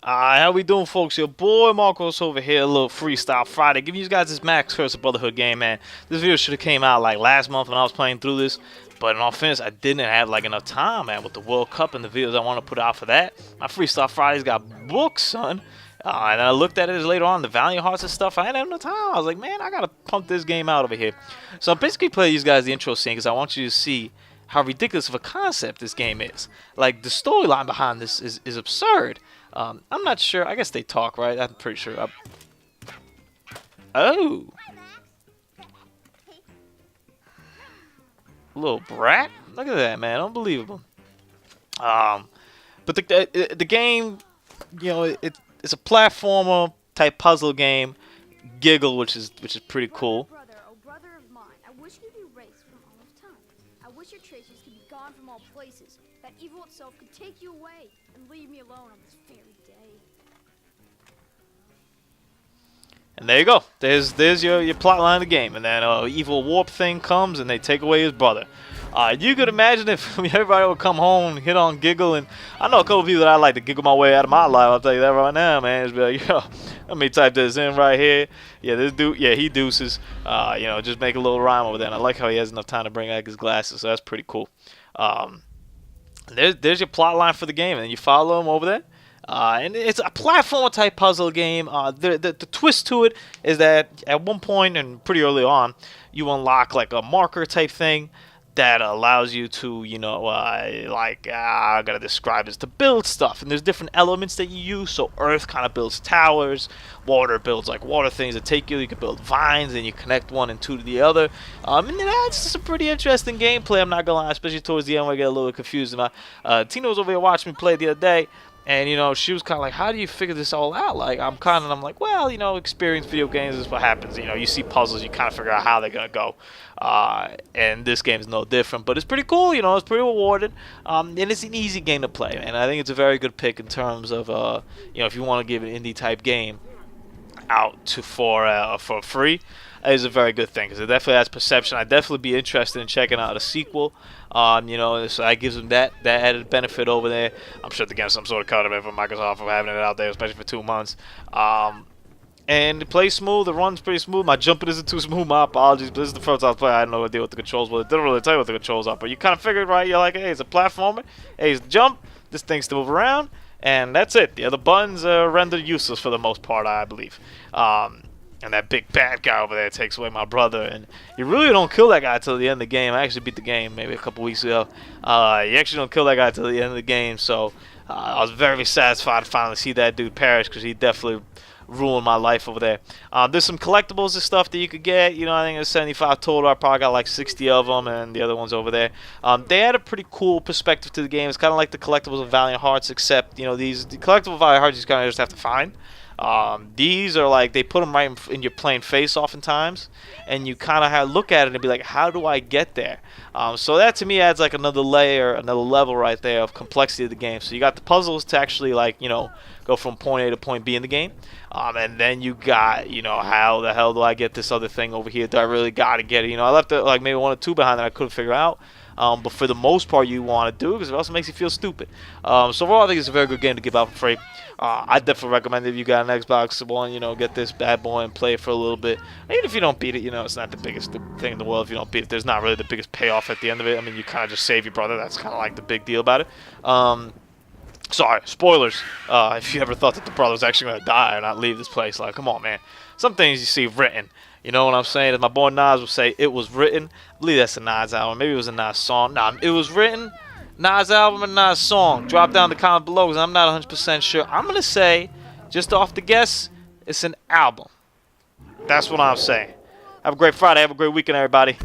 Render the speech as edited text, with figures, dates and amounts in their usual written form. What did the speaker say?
How we doing, folks? Your boy Marcos over here, a little Freestyle Friday. Giving you guys this Max Curse of Brotherhood game, man. This video should have came out like last month when I was playing through this. But in all fairness, I didn't have like enough time, man, with the World Cup and the videos I want to put out for that. My Freestyle Fridays got books, son. And then I looked at it later on, the Valiant Hearts and stuff. I didn't have no time. I was like, man, I got to pump this game out over here. So I'm basically playing these guys the intro scene because I want you to see how ridiculous of a concept this game is. Like, the storyline behind this is absurd. I'm not sure. I guess they talk, right? I'm pretty sure. Oh. Little brat? Look at that, man. Unbelievable. But the game, you know, it's a platformer type puzzle game. Giggle, which is pretty cool. Brother of mine, I wish you'd erased from all of time. I wish your traces could be gone from all places. That evil itself could take you away and leave me alone on this very day. And there you go. There's your plot line of the game. And then evil warp thing comes and they take away his brother. You could imagine if everybody would come home, hit on Giggle, and I know a couple people that I like to giggle my way out of my life. I'll tell you that right now, man. Just be like, yo, let me type this in right here. Yeah, this dude, yeah, he deuces. You know, just make a little rhyme over there. And I like how he has enough time to bring back his glasses, so that's pretty cool. There's your plot line for the game, and then you follow him over there. And it's a platformer type puzzle game. The twist to it is that at one point and pretty early on, you unlock like a marker type thing that allows you to, you know, I gotta describe this, to build stuff. And there's different elements that you use. So earth kind of builds towers, water builds like water things that take you. You can build vines, and you connect one and two to the other. And that's just a pretty interesting gameplay. I'm not gonna lie, especially towards the end where I get a little confused. Tina was over here watching me play the other day. And, you know, she was kind of like, how do you figure this all out? Like, I'm like, well, you know, experience video games is what happens. You know, you see puzzles, you kind of figure out how they're going to go. And this game is no different. But it's pretty cool, you know, it's pretty rewarding. And it's an easy game to play. And I think it's a very good pick in terms of, you know, if you want to give an indie-type game out for free, is a very good thing because it definitely has perception. I'd definitely be interested in checking out a sequel. You know, so that gives them that added benefit over there. I'm sure they get some sort of cut of it from Microsoft for having it out there, especially for 2 months. And it plays smooth. It runs pretty smooth. My jumping isn't too smooth. My apologies. But this is the first time I was playing. I had no idea what the controls were. It didn't really tell you what the controls are. But you kind of figured, right? You're like, hey, it's a platformer. Hey, it's a jump. This thing's to move around. And that's it. The other buttons are rendered useless for the most part, I believe. And that big bad guy over there takes away my brother. And you really don't kill that guy until the end of the game. I actually beat the game maybe a couple weeks ago. You actually don't kill that guy until the end of the game. So I was very satisfied to finally see that dude perish because he definitely ruined my life over there. There's some collectibles and stuff that you could get. You know, I think there's 75 total. I probably got like 60 of them, and the other ones over there. They had a pretty cool perspective to the game. It's kind of like the collectibles of Valiant Hearts, except, you know, the collectible Valiant Hearts you kind of just have to find. These are like, they put them right in your plain face oftentimes, and you kind of look at it and be like, how do I get there? So that to me adds like another layer, another level right there of complexity of the game. So you got the puzzles to actually, like, you know, go from point A to point B in the game. And then you got, you know, how the hell do I get this other thing over here? Do I really got to get it? You know, I left it like maybe 1 or 2 behind that I couldn't figure out. But for the most part, you want to do it because it also makes you feel stupid. So overall, I think it's a very good game to give out for free. I definitely recommend it if you got an Xbox One, you know, get this bad boy and play it for a little bit. Even if you don't beat it, you know, it's not the biggest thing in the world if you don't beat it. There's not really the biggest payoff at the end of it. I mean, you kind of just save your brother. That's kind of like the big deal about it. Sorry, spoilers. If you ever thought that the brother was actually going to die or not leave this place, like, come on, man. Some things you see written. You know what I'm saying? As my boy Nas would say, it was written. I believe that's a Nas album. Maybe it was a Nas song. Nah, it was written. Nas album and Nas song. Drop down the comment below because I'm not 100% sure. I'm going to say, just off the guess, it's an album. That's what I'm saying. Have a great Friday. Have a great weekend, everybody.